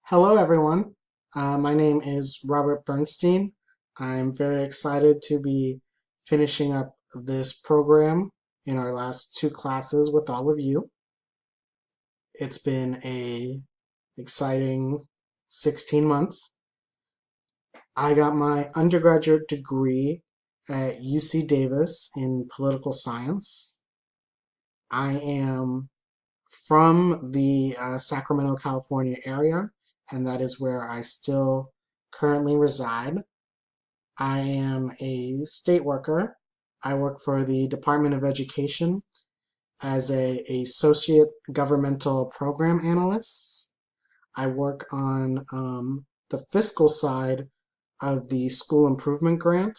Hello, everyone. My name is Robert Bernstein. I'm very excited to be finishing up this program in our last two classes with all of you. It's been a exciting 16 months. I got my undergraduate degree at UC Davis in political science. I am from the Sacramento, California area, and that is where I still currently reside. I am a state worker. I work for the Department of Education as a associate governmental program analyst. I work on the fiscal side of the school improvement grant.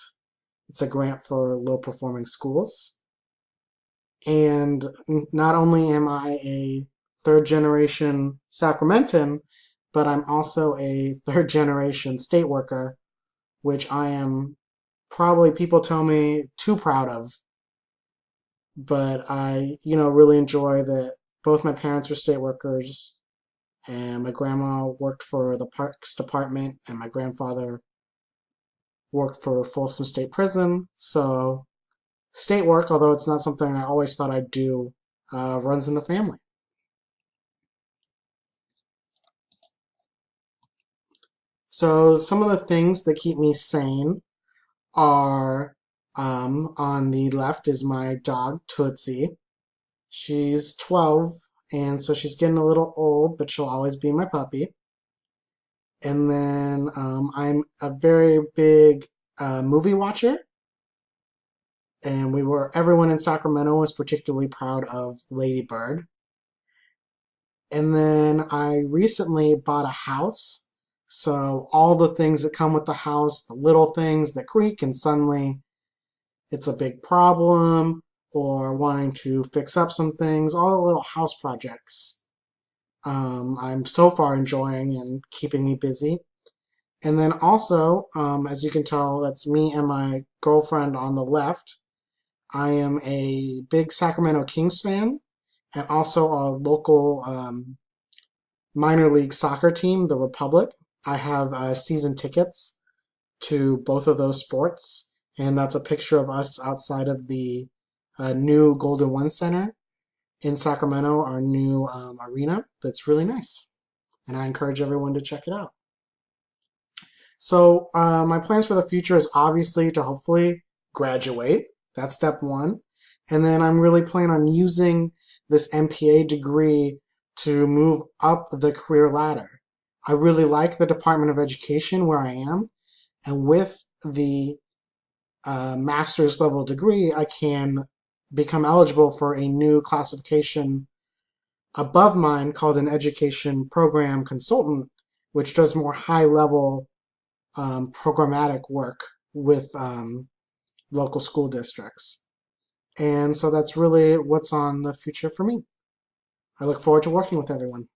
It's a grant for low performing schools. And not only am I a third generation Sacramentan, but I'm also a third generation state worker, which I am probably, people tell me, too proud of. But I, really enjoy that both my parents were state workers, and my grandma worked for the Parks Department, and my grandfather worked for Folsom State Prison. So state work, although it's not something I always thought I'd do, runs in the family. So some of the things that keep me sane are on the left is my dog Tootsie. She's 12, and so she's getting a little old, but she'll always be my puppy. And then I'm a very big movie watcher, and everyone in Sacramento was particularly proud of Lady Bird. And then I recently bought a house, so all the things that come with the house, the little things that creak and suddenly it's a big problem, or wanting to fix up some things, all the little house projects. I'm so far enjoying and keeping me busy. And then also, as you can tell, that's me and my girlfriend on the left. I am a big Sacramento Kings fan and also a local minor league soccer team, the Republic. I have season tickets to both of those sports, and that's a picture of us outside of the new Golden One Center in Sacramento, our new arena. That's really nice, and I encourage everyone to check it out. So my plans for the future is obviously to hopefully graduate. That's step one. And then I'm really planning on using this MPA degree to move up the career ladder. I really like the Department of Education where I am, and with the master's level degree, I can become eligible for a new classification above mine called an education program consultant, which does more high level programmatic work with local school districts. And so that's really what's on the future for me. I look forward to working with everyone.